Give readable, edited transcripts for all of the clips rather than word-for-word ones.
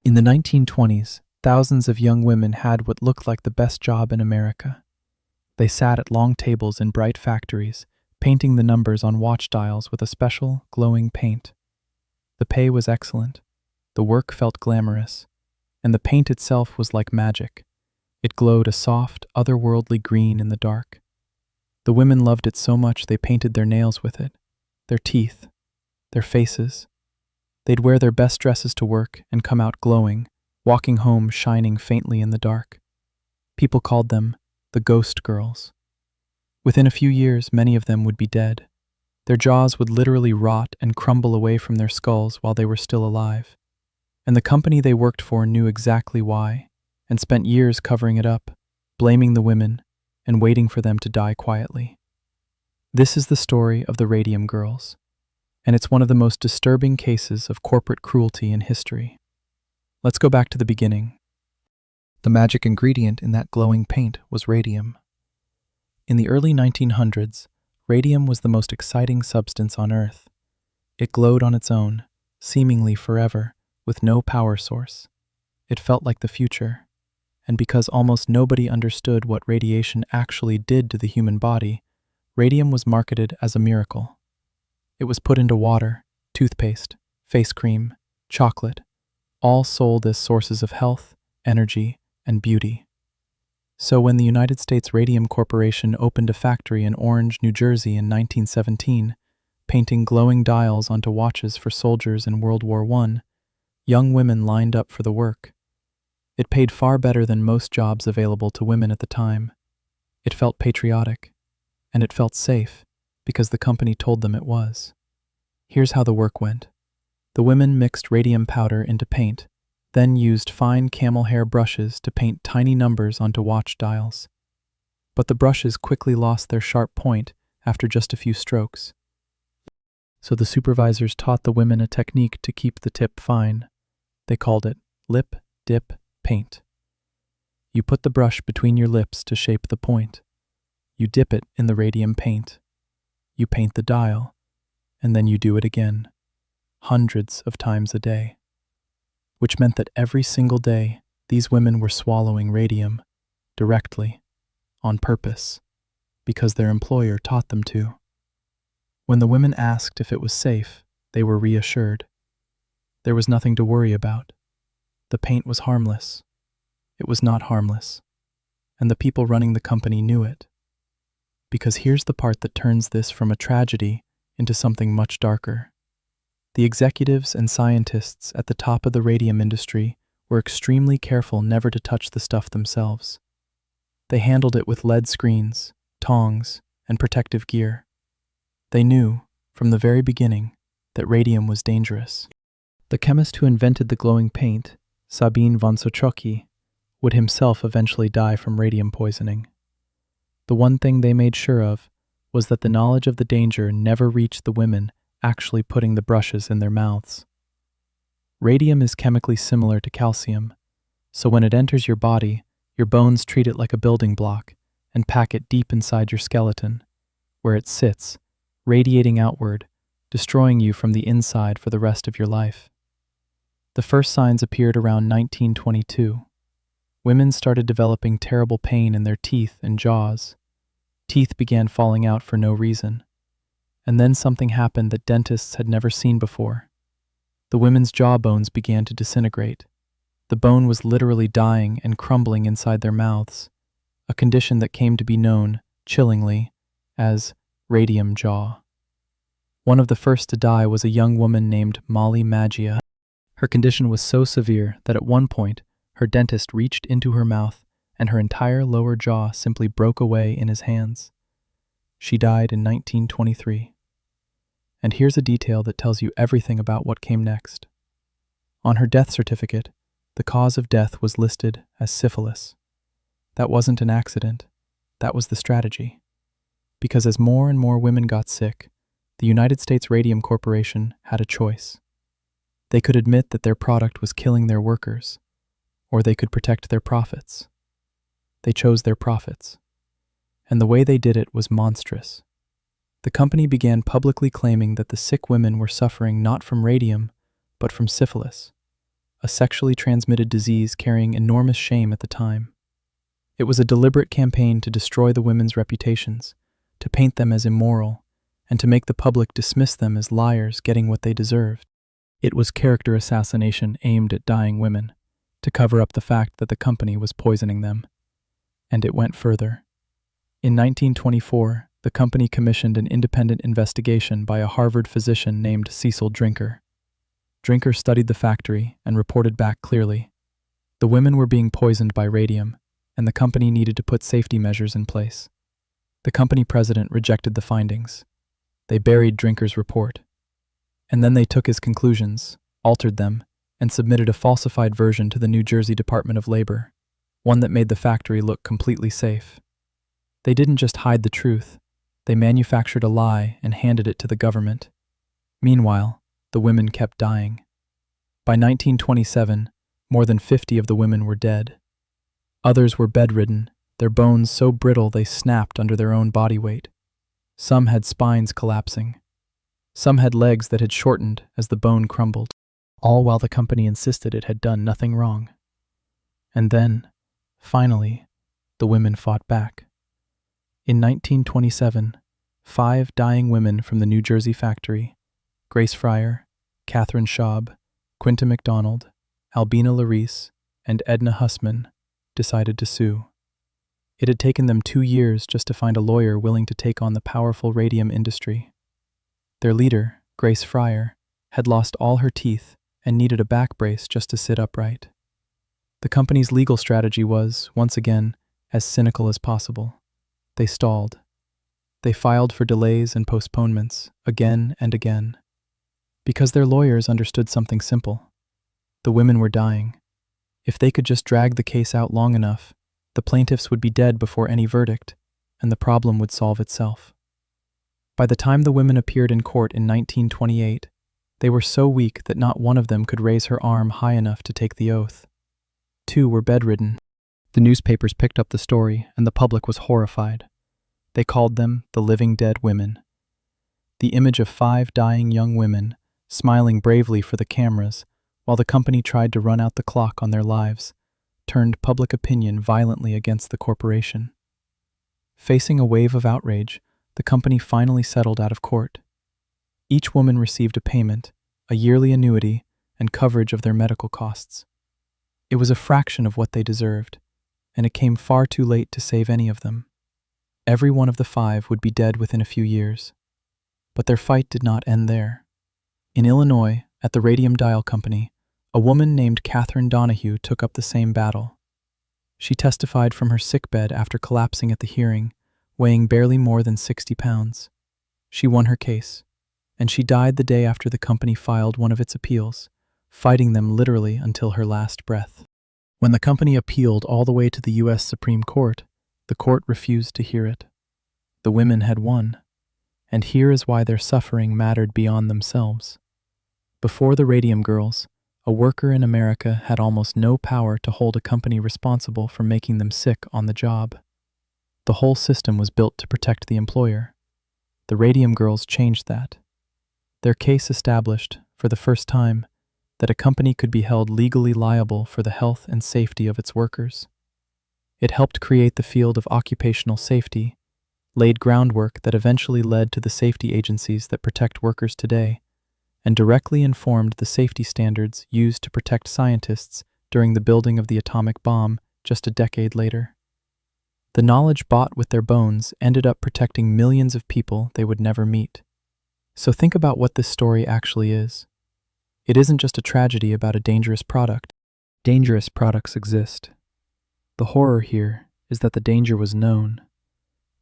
In the 1920s, thousands of young women had what looked like the best job in America. They sat at long tables in bright factories, painting the numbers on watch dials with a special, glowing paint. The pay was excellent, the work felt glamorous, and the paint itself was like magic. It glowed a soft, otherworldly green in the dark. The women loved it so much they painted their nails with it, their teeth, their faces. They'd wear their best dresses to work and come out glowing, walking home shining faintly in the dark. People called them the Ghost Girls. Within a few years, many of them would be dead. Their jaws would literally rot and crumble away from their skulls while they were still alive. And the company they worked for knew exactly why, and spent years covering it up, blaming the women, and waiting for them to die quietly. This is the story of the Radium Girls, and it's one of the most disturbing cases of corporate cruelty in history. Let's go back to the beginning. The magic ingredient in that glowing paint was radium. In the early 1900s, radium was the most exciting substance on Earth. It glowed on its own, seemingly forever, with no power source. It felt like the future, and because almost nobody understood what radiation actually did to the human body, radium was marketed as a miracle. It was put into water, toothpaste, face cream, chocolate, all sold as sources of health, energy, and beauty. So when the United States Radium Corporation opened a factory in Orange, New Jersey in 1917, painting glowing dials onto watches for soldiers in World War I, young women lined up for the work. It paid far better than most jobs available to women at the time. It felt patriotic, and it felt safe because the company told them it was. Here's how the work went. The women mixed radium powder into paint, then used fine camel hair brushes to paint tiny numbers onto watch dials. But the brushes quickly lost their sharp point after just a few strokes. So the supervisors taught the women a technique to keep the tip fine. They called it lip, dip, paint. You put the brush between your lips to shape the point. You dip it in the radium paint. You paint the dial, and then you do it again, hundreds of times a day. Which meant that every single day, these women were swallowing radium, directly, on purpose, because their employer taught them to. When the women asked if it was safe, they were reassured. There was nothing to worry about. The paint was harmless. It was not harmless. And the people running the company knew it. Because here's the part that turns this from a tragedy into something much darker. The executives and scientists at the top of the radium industry were extremely careful never to touch the stuff themselves. They handled it with lead screens, tongs, and protective gear. They knew, from the very beginning, that radium was dangerous. The chemist who invented the glowing paint, Sabine von Sochocki, would himself eventually die from radium poisoning. The one thing they made sure of was that the knowledge of the danger never reached the women actually putting the brushes in their mouths. Radium is chemically similar to calcium, so when it enters your body, your bones treat it like a building block and pack it deep inside your skeleton, where it sits, radiating outward, destroying you from the inside for the rest of your life. The first signs appeared around 1922. Women started developing terrible pain in their teeth and jaws. Teeth began falling out for no reason. And then something happened that dentists had never seen before. The women's jaw bones began to disintegrate. The bone was literally dying and crumbling inside their mouths, a condition that came to be known, chillingly, as radium jaw. One of the first to die was a young woman named Molly Maggia. Her condition was so severe that at one point, her dentist reached into her mouth and her entire lower jaw simply broke away in his hands. She died in 1923. And here's a detail that tells you everything about what came next. On her death certificate, the cause of death was listed as syphilis. That wasn't an accident. That was the strategy. Because as more and more women got sick, the United States Radium Corporation had a choice. They could admit that their product was killing their workers, or they could protect their profits. They chose their profits. And the way they did it was monstrous. The company began publicly claiming that the sick women were suffering not from radium, but from syphilis, a sexually transmitted disease carrying enormous shame at the time. It was a deliberate campaign to destroy the women's reputations, to paint them as immoral, and to make the public dismiss them as liars getting what they deserved. It was character assassination aimed at dying women, to cover up the fact that the company was poisoning them. And it went further. In 1924, the company commissioned an independent investigation by a Harvard physician named Cecil Drinker. Drinker studied the factory and reported back clearly. The women were being poisoned by radium, and the company needed to put safety measures in place. The company president rejected the findings. They buried Drinker's report. And then they took his conclusions, altered them, and submitted a falsified version to the New Jersey Department of Labor, one that made the factory look completely safe. They didn't just hide the truth, they manufactured a lie and handed it to the government. Meanwhile, the women kept dying. By 1927, more than 50 of the women were dead. Others were bedridden, their bones so brittle they snapped under their own body weight. Some had spines collapsing. Some had legs that had shortened as the bone crumbled, all while the company insisted it had done nothing wrong. And then, finally, the women fought back. In 1927, 5 dying women from the New Jersey factory, Grace Fryer, Catherine Schaub, Quinta McDonald, Albina Larice, and Edna Hussman, decided to sue. It had taken them 2 years just to find a lawyer willing to take on the powerful radium industry. Their leader, Grace Fryer, had lost all her teeth and needed a back brace just to sit upright. The company's legal strategy was, once again, as cynical as possible. They stalled. They filed for delays and postponements, again and again. Because their lawyers understood something simple. The women were dying. If they could just drag the case out long enough, the plaintiffs would be dead before any verdict, and the problem would solve itself. By the time the women appeared in court in 1928, they were so weak that not one of them could raise her arm high enough to take the oath. 2 were bedridden. The newspapers picked up the story, and the public was horrified. They called them the living dead women. The image of 5 dying young women, smiling bravely for the cameras, while the company tried to run out the clock on their lives, turned public opinion violently against the corporation. Facing a wave of outrage, the company finally settled out of court. Each woman received a payment, a yearly annuity, and coverage of their medical costs. It was a fraction of what they deserved, and it came far too late to save any of them. Every one of the 5 would be dead within a few years. But their fight did not end there. In Illinois, at the Radium Dial Company, a woman named Catherine Donahue took up the same battle. She testified from her sickbed after collapsing at the hearing, weighing barely more than 60 pounds. She won her case, and she died the day after the company filed one of its appeals, fighting them literally until her last breath. When the company appealed all the way to the U.S. Supreme Court, the court refused to hear it. The women had won, and here is why their suffering mattered beyond themselves. Before the Radium Girls, a worker in America had almost no power to hold a company responsible for making them sick on the job. The whole system was built to protect the employer. The Radium Girls changed that. Their case established, for the first time, that a company could be held legally liable for the health and safety of its workers. It helped create the field of occupational safety, laid groundwork that eventually led to the safety agencies that protect workers today, and directly informed the safety standards used to protect scientists during the building of the atomic bomb just a decade later. The knowledge bought with their bones ended up protecting millions of people they would never meet. So think about what this story actually is. It isn't just a tragedy about a dangerous product. Dangerous products exist. The horror here is that the danger was known.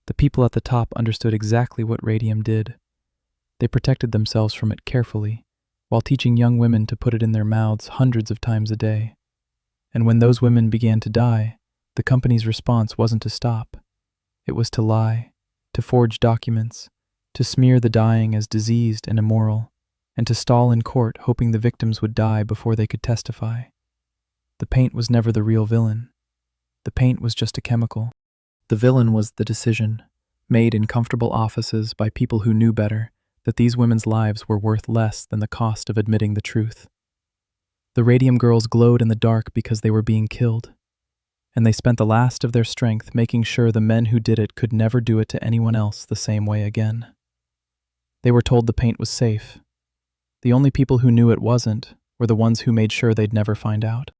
The people at the top understood exactly what radium did. They protected themselves from it carefully, while teaching young women to put it in their mouths hundreds of times a day. And when those women began to die, the company's response wasn't to stop. It was to lie, to forge documents, to smear the dying as diseased and immoral, and to stall in court hoping the victims would die before they could testify. The paint was never the real villain. The paint was just a chemical. The villain was the decision, made in comfortable offices by people who knew better, that these women's lives were worth less than the cost of admitting the truth. The Radium Girls glowed in the dark because they were being killed, and they spent the last of their strength making sure the men who did it could never do it to anyone else the same way again. They were told the paint was safe. The only people who knew it wasn't were the ones who made sure they'd never find out.